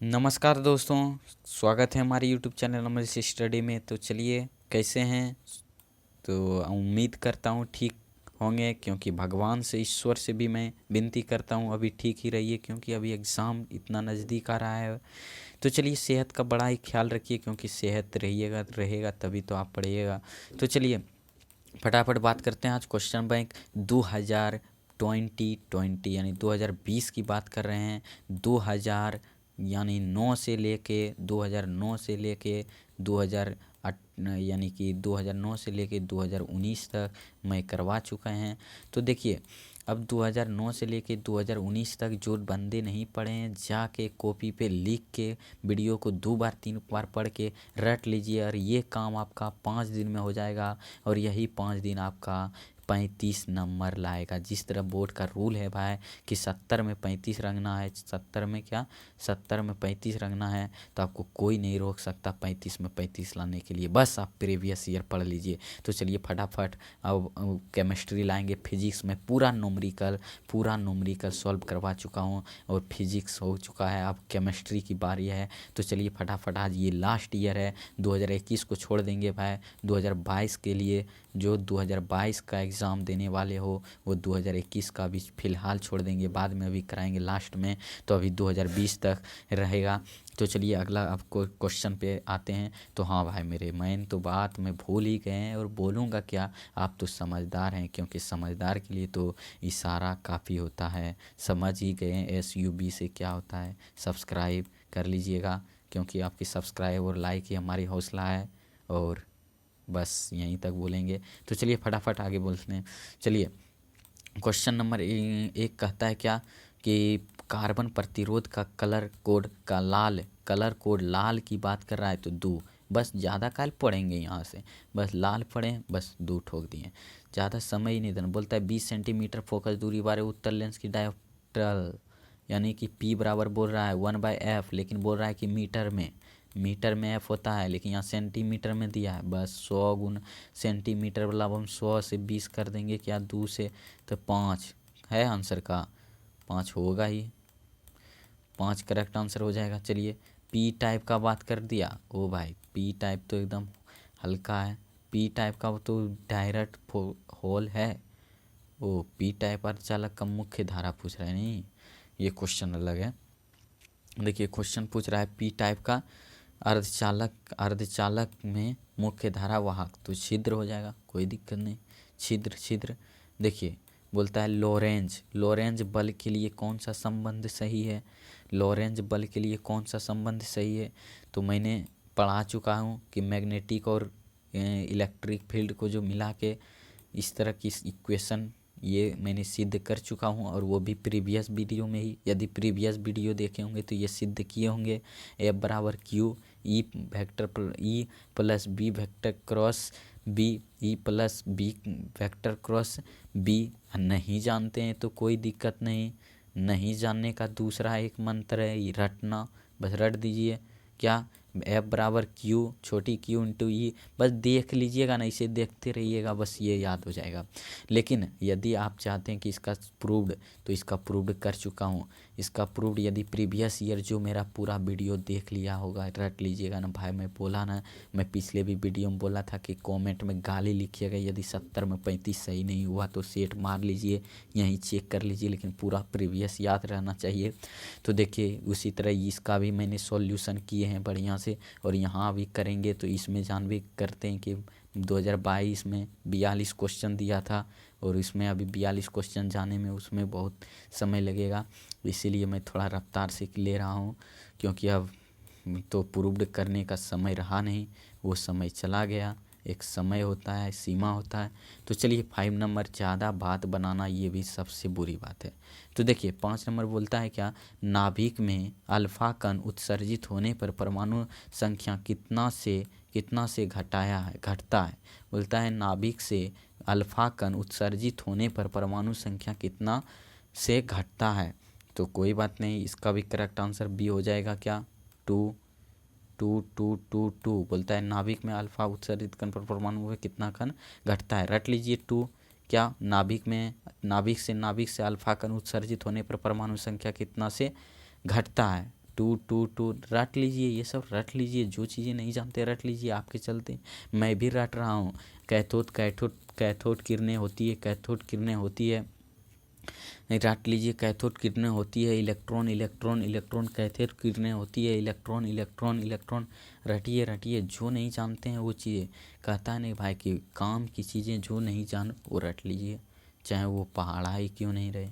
नमस्कार दोस्तों, स्वागत है हमारे यूट्यूब चैनल नंबर से स्टडी में। तो चलिए, कैसे हैं? तो उम्मीद करता हूँ ठीक होंगे, क्योंकि भगवान से, ईश्वर से भी मैं विनती करता हूँ अभी ठीक ही रहिए, क्योंकि अभी एग्ज़ाम इतना नज़दीक आ रहा है। तो चलिए, सेहत का बड़ा ही ख्याल रखिए, क्योंकि सेहत रहेगा तभी तो आप पढ़िएगा। तो चलिए फटाफट बात करते हैं। आज क्वेश्चन बैंक 2020 यानी 2020 की बात कर रहे हैं। 2000 यानी 2009 से लेके 2008 यानी कि 2009 से लेके 2019 तक मैं करवा चुका हैं। तो देखिए, अब 2009 से लेके 2019 तक जो बंदे नहीं पढ़े हैं, जाके कॉपी पे लिख के वीडियो को 2 बार 3 बार पढ़ के रट लीजिए, और ये काम आपका 5 दिन में हो जाएगा। और यही 5 दिन आपका 35 नंबर लाएगा। जिस तरह बोर्ड का रूल है भाई कि 70 में 35 रंगना है, 70 में 35 रंगना है, तो आपको कोई नहीं रोक सकता 35 में 35 लाने के लिए। बस आप प्रीवियस ईयर पढ़ लीजिए। तो चलिए फटाफट अब केमिस्ट्री लाएंगे। फिजिक्स में पूरा न्यूमेरिकल सॉल्व करवा चुका हूँ, और फिजिक्स हो चुका है। अब केमिस्ट्री की बारी है। तो चलिए फटाफट, आज ये लास्ट ईयर है। 2021 को छोड़ देंगे भाई। 2022 के लिए, जो 2022 का एग्ज़ाम देने वाले हो, वो 2021 का भी फ़िलहाल छोड़ देंगे, बाद में अभी कराएंगे लास्ट में। तो अभी 2020 तक रहेगा। तो चलिए अगला आपको क्वेश्चन पे आते हैं। तो हाँ भाई मेरे, मैं तो बात में भूल ही गए हैं, और बोलूँगा क्या, आप तो समझदार हैं, क्योंकि समझदार के लिए तो इशारा काफ़ी होता है। समझ ही गए हैं SUB से क्या होता है। सब्सक्राइब कर लीजिएगा, क्योंकि आपकी सब्सक्राइब और लाइक ही हमारी हौसला है। और बस यहीं तक बोलेंगे। तो चलिए फटाफट आगे बोलते हैं। चलिए, क्वेश्चन नंबर 1 कहता है क्या कि कार्बन प्रतिरोध का कलर कोड लाल की बात कर रहा है। तो दो, बस ज़्यादा काल पढ़ेंगे यहाँ से, बस लाल पढ़ें, बस 2 ठोक दिए। ज़्यादा समय ही नहीं देना। बोलता है 20 सेंटीमीटर फोकस दूरी वाले उत्तर लेंस की डायोप्ट्रल, यानी कि P बराबर बोल रहा है 1/f, लेकिन बोल रहा है कि मीटर में f होता है, लेकिन यहाँ सेंटीमीटर में दिया है। बस 100 गुना सेंटीमीटर वाला, अब हम 100 से 20 कर देंगे क्या, 2 से, तो 5 है आंसर का। 5 होगा ही, 5 करेक्ट आंसर हो जाएगा। चलिए, पी टाइप का बात कर दिया। ओ भाई, पी टाइप तो एकदम हल्का है। पी टाइप का तो डायरेक्ट होल है। ओ, पी टाइप अर्धचालक का मुख्य धारा पूछ रहा है, नहीं, ये क्वेश्चन अलग है। देखिए, क्वेश्चन पूछ रहा है पी टाइप का अर्धचालक में मुख्य धारा वाहक, तो छिद्र हो जाएगा, कोई दिक्कत नहीं। छिद्र। देखिए, बोलता है लोरेंज बल के लिए कौन सा संबंध सही है। लोरेंज बल के लिए कौन सा संबंध सही है, तो मैंने पढ़ा चुका हूँ कि मैग्नेटिक और इलेक्ट्रिक फील्ड को जो मिला के इस तरह की इक्वेशन, ये मैंने सिद्ध कर चुका हूँ, और वो भी प्रीवियस वीडियो में ही। यदि प्रीवियस वीडियो देखे होंगे तो ये सिद्ध किए होंगे। F बराबर Q E plus B vector cross B, E plus B vector cross B। नहीं जानते हैं तो कोई दिक्कत नहीं जानने का दूसरा एक मंत्र है, ये रटना, बस रट दीजिए। क्या, F बराबर Q छोटी Q इंटू E। बस देख लीजिएगा ना, इसे देखते रहिएगा, बस ये याद हो जाएगा। लेकिन यदि आप चाहते हैं कि इसका प्रूव्ड, तो इसका प्रूव्ड कर चुका हूँ। इसका प्रूव्ड यदि प्रीवियस ईयर जो मेरा पूरा वीडियो देख लिया होगा, रट लीजिएगा ना भाई। मैं बोला ना, मैं पिछले भी वीडियो में बोला था कि कमेंट में गाली लिखिएगा यदि 70 में 35 सही नहीं हुआ तो सेट मार लीजिए, यहीं चेक कर लीजिए, लेकिन पूरा प्रीवियस याद रहना चाहिए। तो देखिए, उसी तरह इसका भी मैंने सॉल्यूशन किए हैं बढ़िया से, और यहाँ भी करेंगे। तो इसमें जान भी करते हैं कि 2022 में 42 क्वेश्चन दिया था, और इसमें अभी 42 क्वेश्चन जाने में उसमें बहुत समय लगेगा। इसीलिए मैं थोड़ा रफ्तार से ले रहा हूँ, क्योंकि अब तो प्रूव्ड करने का समय रहा नहीं, वो समय चला गया। एक समय होता है, सीमा होता है। तो चलिए 5 नंबर, ज़्यादा बात बनाना ये भी सबसे बुरी बात है। तो देखिए 5 नंबर बोलता है क्या, नाभिक में अल्फा कण उत्सर्जित होने पर परमाणु संख्या कितना से घटता है। बोलता है नाभिक से अल्फा कण उत्सर्जित होने पर परमाणु संख्या कितना से घटता है। तो कोई बात नहीं, इसका भी करेक्ट आंसर बी हो जाएगा। क्या, 2 2 2 2 2। बोलता है नाभिक में अल्फा उत्सर्जित कण पर परमाणु में कितना कण घटता है, रट लीजिए 2। क्या, नाभिक से अल्फा कण उत्सर्जित होने पर परमाणु संख्या कितना से घटता है। टू टू टू रट लीजिए, ये सब रट लीजिए, जो चीज़ें नहीं जानते रट लीजिए, आपके चलते मैं भी रट रहा हूँ। कैथोड कैथोड कैथोड किरणें होती है, कैथोड किरणें होती है, रट लीजिए, कैथोड किरणें होती है, इलेक्ट्रॉन इलेक्ट्रॉन इलेक्ट्रॉन, कैथोड किरणें होती है, इलेक्ट्रॉन इलेक्ट्रॉन इलेक्ट्रॉन, रटिए रटिए, जो नहीं जानते हैं वो चीज़ें, कहता नहीं भाई कि काम की चीज़ें जो नहीं जान वो रट लीजिए, चाहे वो पहाड़ा ही क्यों नहीं रहे।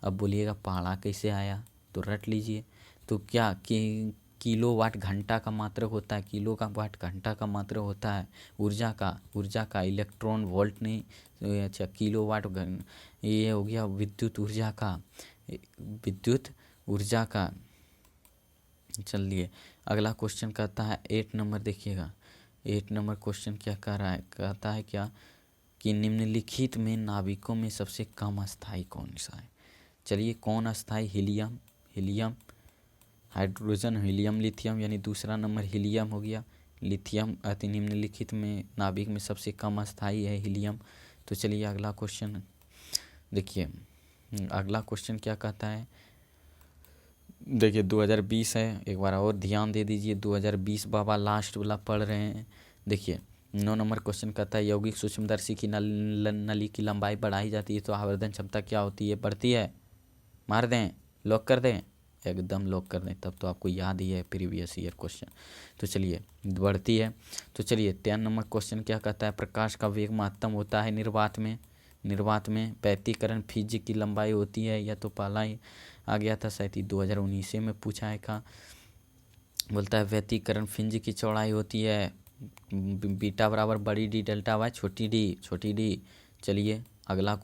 अब बोलिएगा पहाड़ा कैसे आया, तो रट लीजिए। तो क्या कि किलो वाट घंटा का मात्रक होता है, किलो का वाट घंटा का मात्रक होता है ऊर्जा का इलेक्ट्रॉन वोल्ट नहीं, अच्छा किलो वाट ये हो गया विद्युत ऊर्जा का। चलिए अगला क्वेश्चन कहता है 8 नंबर, देखिएगा 8 नंबर क्वेश्चन क्या कह रहा है, कहता है क्या कि निम्नलिखित में नाभिकों में सबसे कम अस्थाई कौन सा है। चलिए कौन अस्थाई, हीलियम हाइड्रोजन, हीलियम लिथियम, यानी दूसरा नंबर हीलियम हो गया, लिथियम अति निम्नलिखित में नाभिक में सबसे कम अस्थाई है हीलियम। तो चलिए अगला क्वेश्चन देखिए, अगला क्वेश्चन क्या कहता है, देखिए 2020 है, एक बार और ध्यान दे दीजिए, 2020 बाबा लास्ट वाला पढ़ रहे हैं। देखिए 9 नंबर क्वेश्चन कहता है यौगिक सूक्ष्मदर्शी की नली की लंबाई बढ़ाई जाती है तो आवर्धन क्षमता क्या होती है, बढ़ती है। मार दें, लॉक कर दें, एकदम लॉक कर दें, तब तो आपको याद ही है प्रीवियस ईयर क्वेश्चन। तो चलिए बढ़ती है। तो चलिए 10 नंबर क्वेश्चन क्या कहता है, प्रकाश का वेग महत्तम होता है निर्वात में व्यतिकरण फिज की लंबाई होती है, या तो पहला ही आ गया था शायद 2019 में पूछा है का, बोलता है व्यतिकरण फिंज की चौड़ाई होती है बीटा बराबर बड़ी डी डेल्टा वाई छोटी डी। चलिए अगला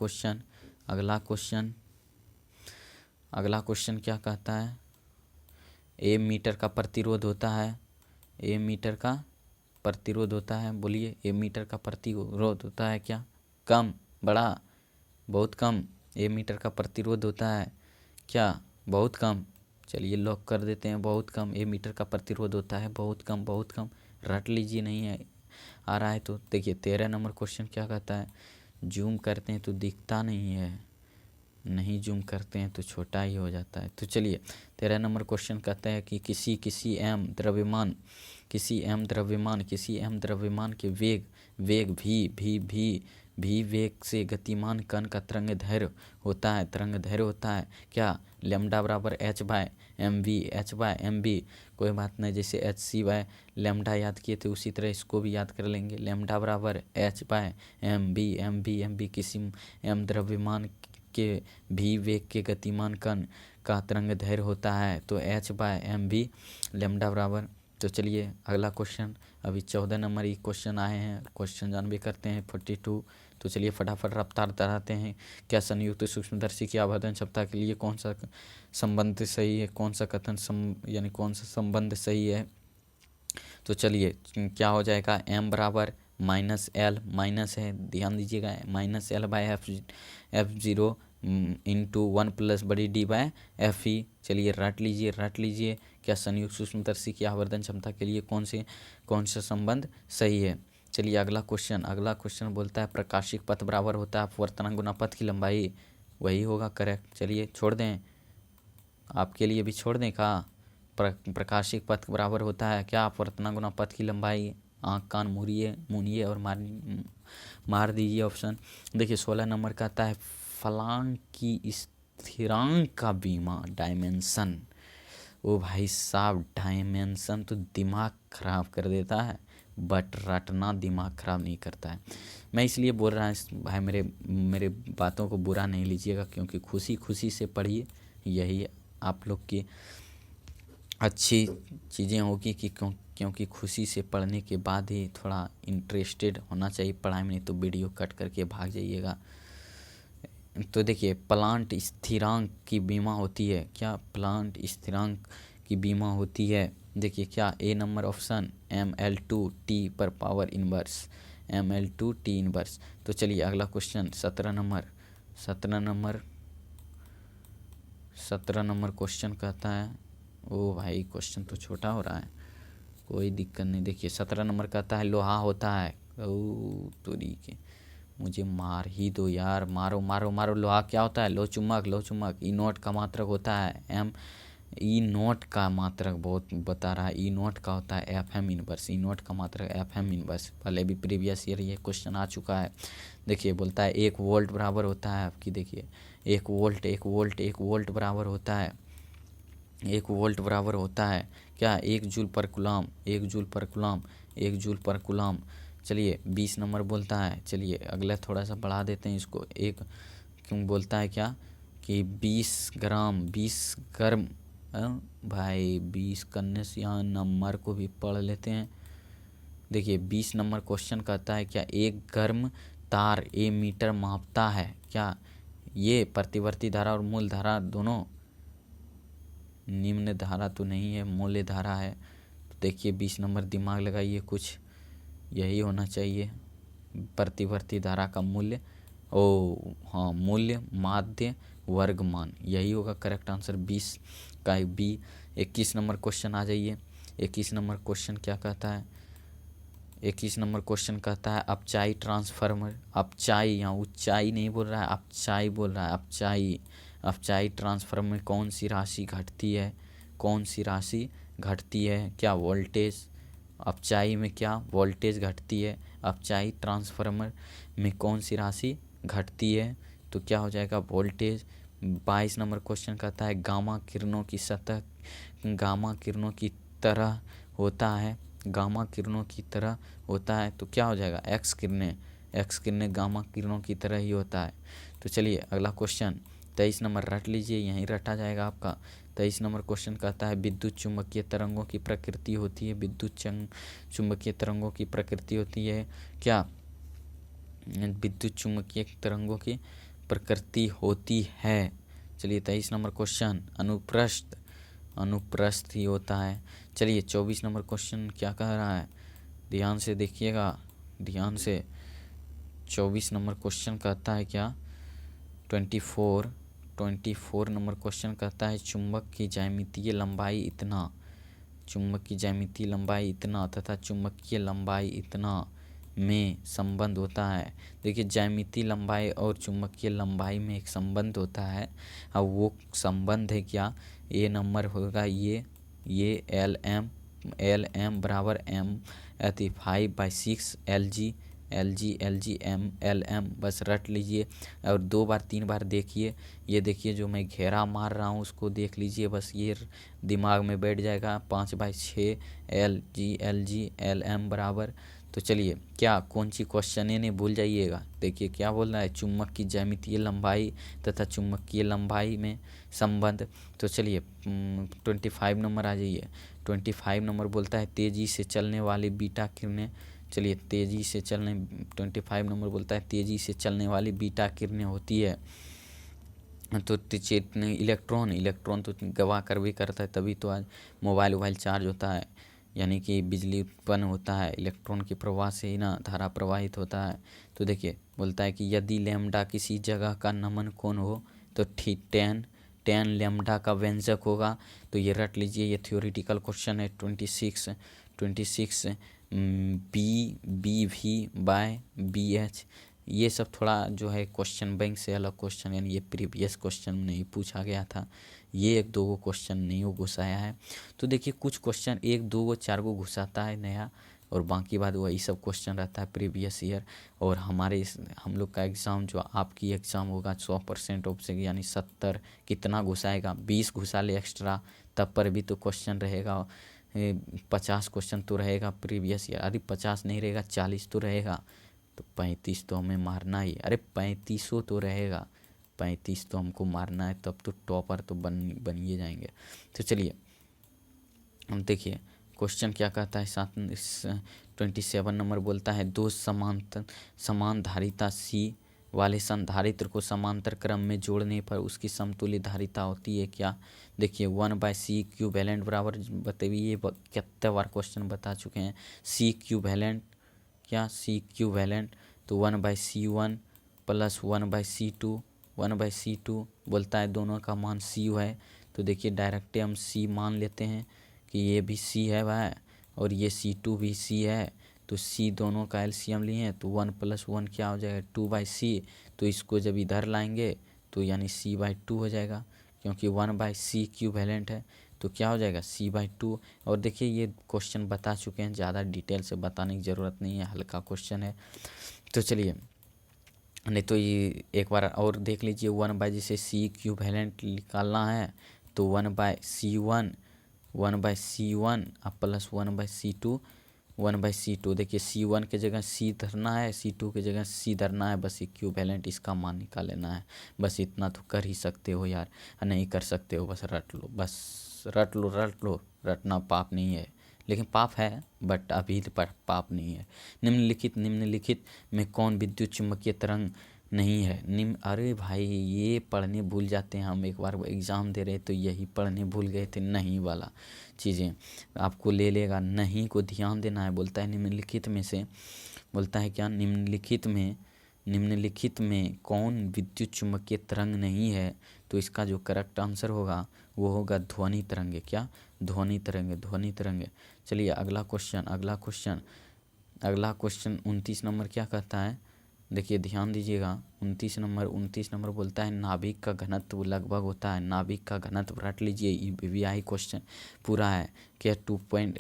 क्वेश्चन क्या कहता है, ए मीटर का प्रतिरोध होता है, बोलिए ए मीटर का प्रतिरोध होता है क्या, कम बड़ा, बहुत कम, ए मीटर का प्रतिरोध होता है क्या, बहुत कम। चलिए लॉक कर देते हैं, बहुत कम ए मीटर का प्रतिरोध होता है, बहुत कम, रट लीजिए, नहीं है आ रहा है तो। देखिए 13 नंबर क्वेश्चन क्या कहता है, जूम करते हैं तो दिखता नहीं है, नहीं जूम करते हैं तो छोटा ही हो जाता है। तो चलिए 13 नंबर क्वेश्चन कहता है कि किसी एम द्रव्यमान के वेग भी वेग से गतिमान कण का तरंग दैर्घ्य होता है क्या, लैम्डा बराबर एच बाय एम वी। कोई बात नहीं, जैसे एच सी बाय लैम्डा याद किए थे उसी तरह इसको भी याद कर लेंगे, लैम्डा बराबर एच बाय एम बी किसी एम द्रव्यमान के भी वेग के गतिमान कण का तरंग दैर्घ्य होता है, तो h by m v lambda बराबर। तो चलिए अगला क्वेश्चन, अभी 14 नंबर ये क्वेश्चन आए हैं, क्वेश्चन जानबे करते हैं 42। तो चलिए फटाफट रफ्तार बढ़ाते हैं। क्या संयुक्त सूक्ष्मदर्शी की आवर्धन क्षमता के लिए कौन सा संबंध सही है, कौन सा संबंध सही है। तो चलिए क्या हो जाएगा, m बराबर -l माइनस है, ध्यान दीजिएगा, -l by f zero into 1 plus बड़ी डी बाय एफ ई। चलिए रट लीजिए क्या संयुक्त सूक्ष्मदर्शी की आवर्धन क्षमता के लिए कौन सा संबंध सही है। चलिए अगला क्वेश्चन बोलता है प्रकाशिक पथ बराबर होता है अपवर्तनांक गुना पथ की लंबाई, वही होगा करेक्ट। चलिए छोड़ दें, आपके लिए भी छोड़ दें का, प्रकाशिक पथ बराबर होता है क्या, अपवर्तनांक गुना पथ की लंबाई। आँख कान मुनिए और मार दीजिए ऑप्शन। देखिए 16 नंबर का आता है फलांग की स्थिरांक का बीमा, डायमेंशन। ओ भाई साहब, डायमेंशन तो दिमाग खराब कर देता है, बट रटना दिमाग खराब नहीं करता है। मैं इसलिए बोल रहा हूँ भाई, मेरे बातों को बुरा नहीं लीजिएगा, क्योंकि खुशी से पढ़िए, यही आप लोग की अच्छी चीज़ें होगी कि क्योंकि खुशी से पढ़ने के बाद ही थोड़ा इंटरेस्टेड होना चाहिए पढ़ाई में, नहीं तो वीडियो कट करके भाग जाइएगा। तो देखिए प्लांट स्थिरांक की बीमा होती है क्या, प्लांट स्थिरांक की बीमा होती है, देखिए क्या ए नंबर ऑप्शन ml2t पर पावर इन्वर्स, ml2t इन्वर्स। तो चलिए अगला क्वेश्चन 17 नंबर क्वेश्चन कहता है, ओ भाई क्वेश्चन तो छोटा हो रहा है, कोई दिक्कत नहीं। देखिए 17 नंबर कहता है लोहा होता है, ओ तोरी के मुझे मार ही दो यार, मारो। लोहा क्या होता है, लो चुम्बक। ई नोट का मात्रक होता है ई नॉट का मात्रक बहुत बता रहा है। ई नॉट का होता है f m inverse. E naught का मात्रक एफ एम इनवर्स, पहले भी प्रीवियस ईयर ये क्वेश्चन आ चुका है। देखिए बोलता है 1 वोल्ट बराबर होता है आपकी, देखिए 1 वोल्ट 1 वोल्ट 1 वोल्ट बराबर होता है, 1 वोल्ट बराबर होता है क्या, 1 जूल पर कूलम, 1 जूल पर कूलम, 1 जूल पर कूलम। चलिए 20 नंबर बोलता है, चलिए अगला थोड़ा सा बढ़ा देते हैं इसको। एक क्यों बोलता है क्या कि 20 ग्राम, 20 गर्म, भाई 20 करने से यहाँ नंबर को भी पढ़ लेते हैं। देखिए 20 नंबर क्वेश्चन कहता है क्या, एक गर्म तार ए मीटर मापता है क्या, ये प्रतिवर्ती धारा और मूल धारा दोनों, निम्न धारा तो नहीं है, मूल्य धारा है। तो देखिए 20 नंबर दिमाग लगाइए, कुछ यही होना चाहिए, प्रतिवर्ती धारा का मूल्य, ओ हाँ मूल्य माध्य वर्गमान, यही होगा करेक्ट आंसर 20 का बी। 21 नंबर क्वेश्चन आ जाइए। 21 नंबर क्वेश्चन क्या कहता है, 21 नंबर क्वेश्चन कहता है अपचाई ट्रांसफार्मर, अपचाई, यहाँ ऊंचाई नहीं बोल रहा है, अपचाई बोल रहा है, अपचाई। अपचाई ट्रांसफार्मर में कौन सी राशि घटती है, कौन सी राशि घटती है, क्या वोल्टेज, अपचाई में क्या वोल्टेज घटती है, अपचाई ट्रांसफार्मर में कौन सी राशि घटती है, तो क्या हो जाएगा वोल्टेज। 22 नंबर क्वेश्चन कहता है गामा किरणों की सतह गामा किरणों की तरह होता है, गामा किरणों की तरह होता है, तो क्या हो जाएगा एक्स किरणें, एक्स किरणें गामा किरणों की तरह ही होता है। तो चलिए अगला क्वेश्चन 23 नंबर रट लीजिए, यहीं रटा जाएगा आपका। 23 नंबर क्वेश्चन कहता है विद्युत चुम्बकीय तरंगों की प्रकृति होती है, विद्युत चुम्बकीय तरंगों की प्रकृति होती है क्या, विद्युत चुम्बकीय तरंगों की प्रकृति होती है। चलिए 23 नंबर क्वेश्चन अनुप्रस्थ, अनुप्रस्थ ही होता है। चलिए 24 नंबर क्वेश्चन क्या कह रहा है, ध्यान से देखिएगा, ध्यान से। 24 नंबर क्वेश्चन कहता है क्या, 24 नंबर क्वेश्चन कहता है चुंबक की ज्यामितीय लंबाई इतना, चुंबक की ज्यामितीय लंबाई इतना तथा चुंबकीय लंबाई इतना में संबंध होता है। देखिए ज्यामितीय लंबाई और चुंबकीय लंबाई में एक संबंध होता है, अब वो संबंध है क्या, ये नंबर होगा ये एल एम बराबर m 5/6 l g l m, बस रट लीजिए और 2 बार 3 बार देखिए। ये देखिए जो मैं घेरा मार रहा हूँ उसको देख लीजिए, बस ये दिमाग में बैठ जाएगा। 5/6 एल जी एल एम बराबर। तो चलिए क्या कौन सी क्वेश्चन है नहीं भूल जाइएगा। देखिए क्या बोल रहा है, चुम्बक की ज्यामितीय लंबाई तथा चुम्बकीय लंबाई में संबंध। तो चलिए 25 नंबर आ जाइए। 25 नंबर बोलता है तेज़ी से चलने वाली बीटा किरणें, चलिए तेज़ी से चलने 25 नंबर बोलता है तेज़ी से चलने वाली बीटा किरणें होती है, तो इलेक्ट्रॉन तो गवा कर भी करता है, तभी तो आज मोबाइल चार्ज होता है, यानी कि बिजली उत्पन्न होता है, इलेक्ट्रॉन के प्रवाह से ही ना धारा प्रवाहित होता है। तो देखिए बोलता है कि यदि लैम्डा किसी जगह का नमन कोण हो तो ठीक टेन लैम्डा का व्यंजक होगा। तो ये रट लीजिए, ये थ्योरेटिकल क्वेश्चन है। 26 b v by b h, ये सब थोड़ा जो है क्वेश्चन बैंक से अलग क्वेश्चन, यानी ये प्रीवियस क्वेश्चन में नहीं पूछा गया था, ये 1-2 गो क्वेश्चन नहीं वो घुसाया है। तो देखिए कुछ क्वेश्चन 1-2 गो 4 गो घुसाता है नया, और बाकी बाद वही सब क्वेश्चन रहता है प्रीवियस ईयर। और हम लोग का एग्ज़ाम जो आपकी एग्ज़ाम होगा 100% ऑफ से, यानी 70 कितना घुसाएगा, 20 घुसा ले एक्स्ट्रा, तब पर भी तो क्वेश्चन रहेगा 50 क्वेश्चन तो रहेगा प्रीवियस ईयर। अरे 50 नहीं रहेगा 40 तो रहेगा, तो 35 तो हमें मारना ही, अरे 35 तो रहेगा, 35 तो हमको मारना है, तब तो टॉपर तो बनिए जाएंगे। तो चलिए हम देखिए क्वेश्चन क्या कहता है। 27 नंबर बोलता है दो समान धारिता सी वाले संधारित्र को समांतर क्रम में जोड़ने पर उसकी समतुल्य धारिता होती है क्या। देखिए 1/C इक्विवेलेंट बराबर बताइए, ये कितने बार क्वेश्चन बता चुके हैं। C इक्विवेलेंट क्या, C इक्विवेलेंट तो 1/C1 प्लस 1/C2, 1/C2 बोलता है दोनों का मान C है। तो देखिए डायरेक्ट हम C मान लेते हैं कि ये भी C है भाई, और ये C2 भी C है, तो C दोनों का एलसीएम लिए हैं, तो 1 + 1 क्या हो जाएगा 2/C। तो इसको जब इधर लाएंगे तो यानी C/2 हो जाएगा, क्योंकि 1/c इक्विवेलेंट है, तो क्या हो जाएगा c/2। और देखिए ये क्वेश्चन बता चुके हैं, ज़्यादा डिटेल से बताने की ज़रूरत नहीं है, हल्का क्वेश्चन है। तो चलिए, नहीं तो ये एक बार और देख लीजिए, 1/, जैसे c इक्विवेलेंट निकालना है तो 1/c1 अब प्लस 1/c2 1/c2। देखिए c1 के जगह c धरना है, c2 के जगह c धरना है, बस इक्विवेलेंट इसका मान निकाल लेना है। बस इतना तो कर ही सकते हो यार, नहीं कर सकते हो बस रट लो, बस रट लो। रटना पाप नहीं है, लेकिन पाप है, बट अभी पर पाप नहीं है। निम्नलिखित में कौन विद्युत चुम्बकीय तरंग नहीं है? अरे भाई ये पढ़ने भूल जाते हैं हम, एक बार एग्ज़ाम दे रहे तो यही पढ़ने भूल गए थे, नहीं वाला चीज़ें आपको ले लेगा। नहीं को ध्यान देना है। बोलता है निम्नलिखित में से, बोलता है क्या, निम्नलिखित में कौन विद्युत चुम्बकीय तरंग नहीं है? तो इसका जो करेक्ट आंसर होगा वो होगा ध्वनि तरंग। क्या? ध्वनि तरंग। चलिए अगला क्वेश्चन 29 नंबर क्या कहता है? देखिए ध्यान दीजिएगा, 29 नंबर बोलता है नाभिक का घनत्व लगभग होता है। नाभिक का घनत्व रट लीजिए, ईवीआई क्वेश्चन पूरा है क्या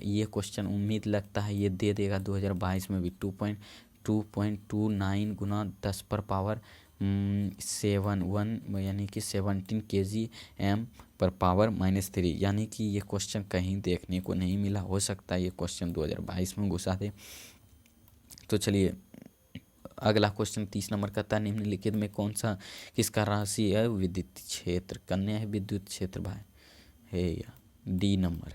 ये क्वेश्चन उम्मीद लगता है ये दे देगा 2022 में भी। 2.29 गुना 10 पर पावर 7 यानी कि 17 kgm पर पावर -3, यानी कि ये क्वेश्चन कहीं देखने को नहीं मिला। हो सकता है ये क्वेश्चन 2022 में घुसा दे। तो चलिए अगला क्वेश्चन 30 नंबर का था, निम्नलिखित में कौन सा किसका राशि है विद्युत क्षेत्र? कन्या है विद्युत क्षेत्र भाई है या d number.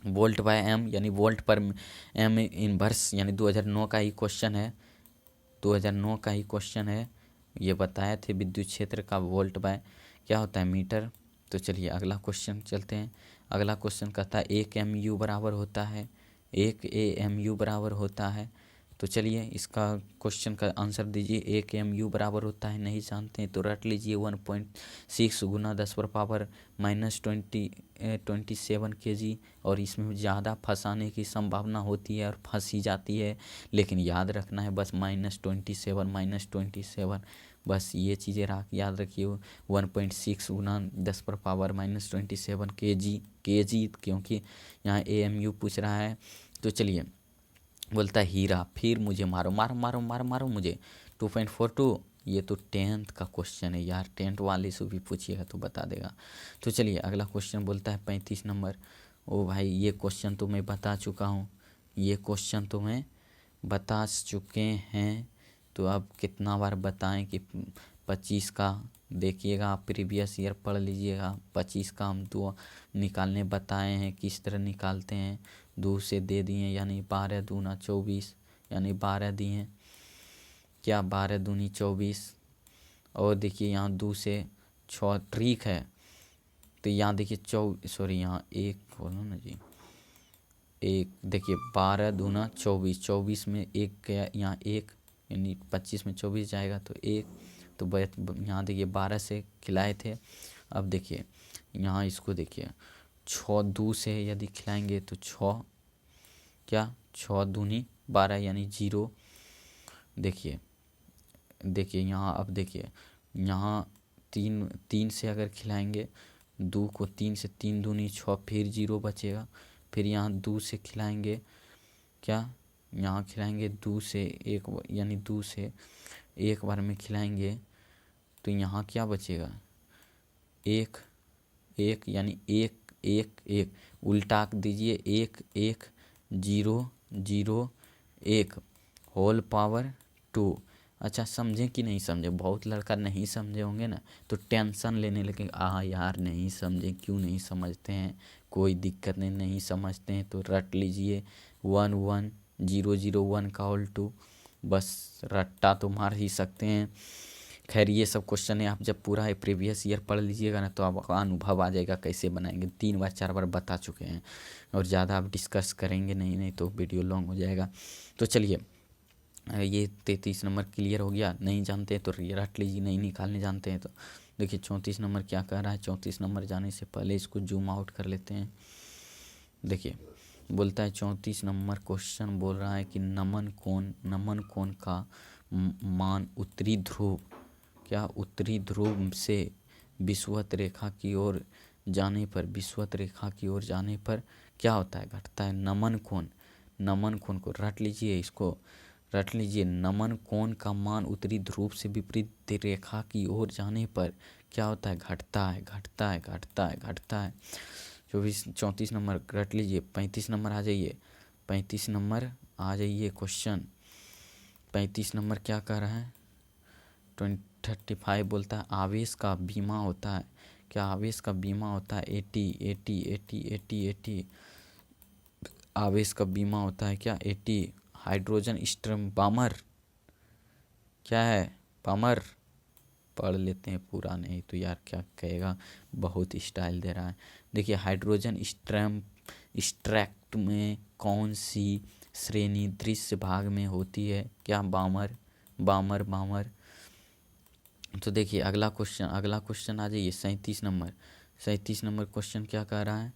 Volt by m यानी वोल्ट पर एम इनवर्स, यानी 2009 का ही क्वेश्चन है। ये बताए थे विद्युत क्षेत्र का वोल्ट बाय क्या होता है मीटर। तो चलिए अगला क्वेश्चन चलते हैं। अगला क्वेश्चन कहता है 1 mu बराबर होता है, 1 AMU बराबर होता है। तो चलिए इसका क्वेश्चन का आंसर दीजिए। 1 mu बराबर होता है, नहीं जानते हैं तो रट लीजिए 1.6 गुना 10 पर पावर -27 kg। और इसमें ज़्यादा फंसाने की संभावना होती है और फंसी जाती है, लेकिन याद रखना है बस -27 बस ये चीज़ें याद रखिए। 1.6 गुना 10 पर पावर -27 kg, क्योंकि यहाँ AMU पूछ रहा है। तो चलिए बोलता है हीरा, फिर मुझे मारो मुझे 2.42। ये तो 10th का क्वेश्चन है यार, 10th वाले से भी पूछिएगा तो बता देगा। तो चलिए अगला क्वेश्चन बोलता है 35 नंबर। ओ भाई ये क्वेश्चन तो मैं बता चुका हूँ, तो अब कितना बार बताएं कि 25 का देखिएगा, आप प्रीवियस ईयर पढ़ लीजिएगा। 25 का हम 2 निकालने बताए हैं, किस तरह निकालते हैं। 2 से दे दिए यानी 12 दूना 24, यानी 12 दिए क्या, 12 दूनी 24। और देखिए यहाँ 2 से 6 ठीक है, तो यहाँ देखिए यहाँ 1 बोलो ना जी, 1 देखिए 12 दूना 24, 24 में 1 गया, यहाँ 1 यानी 25 में 24 जाएगा तो 1। तो यहाँ देखिए 12 से खिलाए थे। अब देखिए यहाँ इसको देखिए 6 2 से यदि खिलाएंगे तो 6 दूनी 12 यानी 0। देखिए यहाँ, अब देखिए यहाँ 3 से अगर खिलाएंगे 2 को, 3 से 3 दूनी 6, फिर 0 बचेगा। फिर यहाँ 2 से खिलाएंगे यहाँ खिलाएंगे 2 से 1 यानी 2 से 1 बार में खिलाएंगे तो यहाँ क्या बचेगा, 1 यानी 1 उल्टा दीजिए, 1 1 0 0 1 होल पावर 2। अच्छा समझे कि नहीं समझे? बहुत लड़का नहीं समझे होंगे ना, तो टेंशन लेने लगे, यार नहीं समझे, क्यों नहीं समझते हैं, कोई दिक्कत नहीं समझते हैं तो रट लीजिए 1 1 0 0 1 का होल 2। बस रट्टा तो मार ही सकते हैं। खैर ये सब क्वेश्चन है, आप जब पूरा प्रीवियस ईयर पढ़ लीजिएगा ना तो आपका अनुभव आ जाएगा कैसे बनाएंगे। 3 बार 4 बार बता चुके हैं, और ज़्यादा आप डिस्कस करेंगे नहीं तो वीडियो लॉन्ग हो जाएगा। तो चलिए ये 33 नंबर क्लियर हो गया। नहीं जानते तो रट लीजिए, नहीं निकालने जानते हैं तो देखिए 34 नंबर क्या कह रहा है। 34 नंबर जाने से पहले इसको जूम आउट कर लेते हैं। देखिए बोलता है 34 नंबर क्वेश्चन बोल रहा है कि नमन कोण का मान उत्तरी ध्रुव से विषुवत रेखा की ओर जाने पर, विषुवत रेखा की ओर जाने पर क्या होता है, घटता है। नमन कोण, नमन कोण को रट लीजिए, इसको रट लीजिए। नमन कोण का मान उत्तरी ध्रुव से विपरीत रेखा की ओर जाने पर क्या होता है, घटता है, घटता है, घटता है, घटता है। 34 नंबर रट लीजिए। 35 नंबर आ जाइए, 35 नंबर आ जाइए क्वेश्चन। 35 नंबर क्या कह रहा है, 35 बोलता है आवेश का बीमा होता है। क्या आवेश का बीमा होता है, 80 आवेश का बीमा होता है क्या, 80। हाइड्रोजन स्ट्रम बामर क्या है, बामर पढ़ लेते हैं पूरा, नहीं तो यार क्या कहेगा, बहुत स्टाइल दे रहा है। देखिए हाइड्रोजन स्ट्रैक्ट में कौन सी श्रेणी दृश्य भाग में होती है, क्या, बामर, बामर, बामर। तो देखिए अगला क्वेश्चन आ जाइए 37 नंबर। 37 नंबर क्वेश्चन क्या कह रहा है,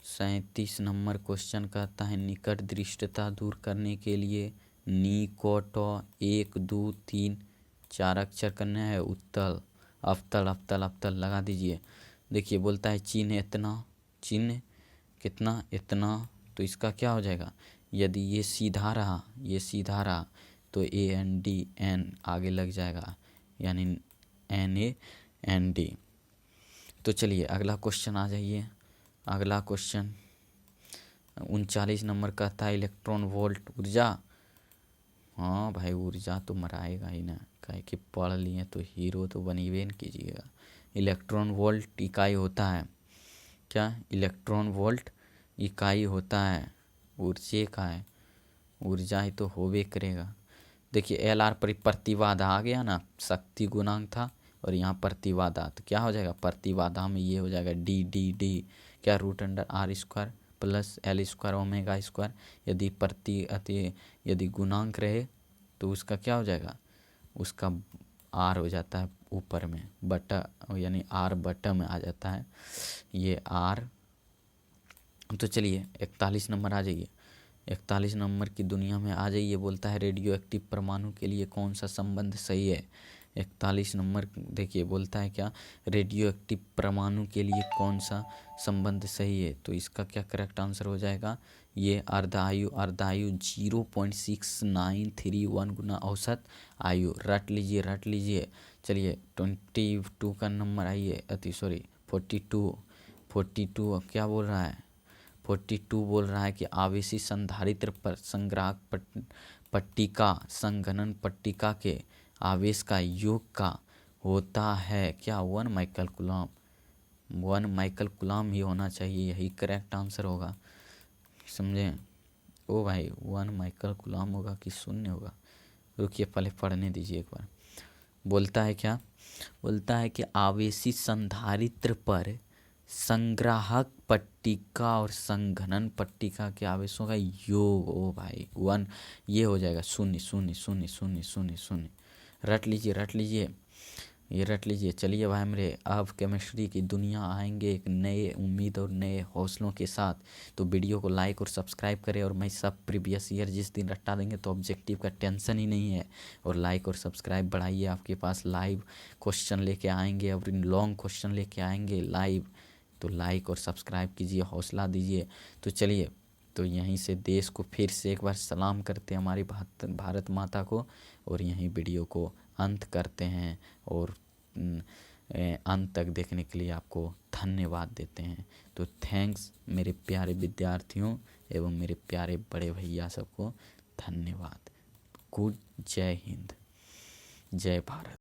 37 नंबर क्वेश्चन कहता है निकट दृष्टता दूर करने के लिए निकोटो 1 2 3 4 अक्षर करना है, उत्तल, अवतल, अवतल, अवतल लगा दीजिए। देखिए बोलता है चिन्ह इतना, चिन्ह कितना, इतना, तो इसका क्या हो जाएगा, यदि ये सीधा रहा, ये सीधा रहा तो AND आगे लग जाएगा, यानी NAND। तो चलिए अगला क्वेश्चन आ जाइए। अगला क्वेश्चन 39 नंबर कहता है इलेक्ट्रॉन वोल्ट ऊर्जा। हाँ भाई ऊर्जा तो मराएगा ही ना, काहे कि पढ़ लिए तो हीरो तो बनिए न कीजिएगा। इलेक्ट्रॉन वोल्ट इकाई होता है क्या, इलेक्ट्रॉन वोल्ट इकाई होता है ऊर्जा का है, ऊर्जा ही तो होवे करेगा। देखिए LR पर प्रतिबाधा आ गया ना, शक्ति गुणांक था और यहाँ प्रतिबाधा, तो क्या हो जाएगा, प्रतिबाधा में ये हो जाएगा D क्या, √R² plus L² omega square. यदि गुणांक रहे तो उसका क्या हो जाएगा, उसका R हो जाता है ऊपर में बटा, यानी R बटा में आ जाता है ये R। तो चलिए 41 नंबर आ जाइए। 41 नंबर की दुनिया में आ जाइए। बोलता है रेडियो एक्टिव परमाणु के लिए कौन सा संबंध सही है। 41 नंबर देखिए बोलता है क्या, रेडियो एक्टिव परमाणु के लिए कौन सा संबंध सही है। तो इसका क्या करेक्ट आंसर हो जाएगा, ये अर्धायु 0.6931 गुना औसत आयु। रट लीजिए, रट लीजिए। चलिए 22 का नंबर आइए, 42 क्या बोल रहा है, 42 बोल रहा है कि आवेशी संधारित्र पर संग्राहक पट्टिका संघनन पट्टिका के आवेश का योग का होता है क्या, 1 माइकल कूलम। 1 माइकल कूलम ही होना चाहिए, यही करेक्ट आंसर होगा, समझे। ओ भाई 1 माइकल कूलम होगा कि शून्य होगा, रुकिए पहले पढ़ने दीजिए एक बार। बोलता है क्या, बोलता है कि आवेशी संधारित्र पर संग्राहक पट्टिका और संघनन पट्टिका के आवेशों का योग, ओ भाई 1 ये हो जाएगा 0.000000। रट लीजिए, रट लीजिए, ये रट लीजिए। चलिए भाई मेरे, अब केमिस्ट्री की दुनिया आएंगे एक नए उम्मीद और नए हौसलों के साथ। तो वीडियो को लाइक और सब्सक्राइब करें, और मैं सब प्रीवियस ईयर जिस दिन रटा देंगे तो ऑब्जेक्टिव का टेंशन ही नहीं है। और लाइक और सब्सक्राइब बढ़ाइए, आपके पास लाइव क्वेश्चन लेके आएंगे और लॉन्ग क्वेश्चन लेके आएंगे लाइव। तो लाइक और सब्सक्राइब कीजिए, हौसला दीजिए। तो चलिए, तो यहीं से देश को फिर से एक बार सलाम करते हैं, हमारी भारत माता को, और यहीं वीडियो को अंत करते हैं। और अंत तक देखने के लिए आपको धन्यवाद देते हैं। तो थैंक्स मेरे प्यारे विद्यार्थियों एवं मेरे प्यारे बड़े भैया सबको धन्यवाद। गुड, जय हिंद, जय भारत।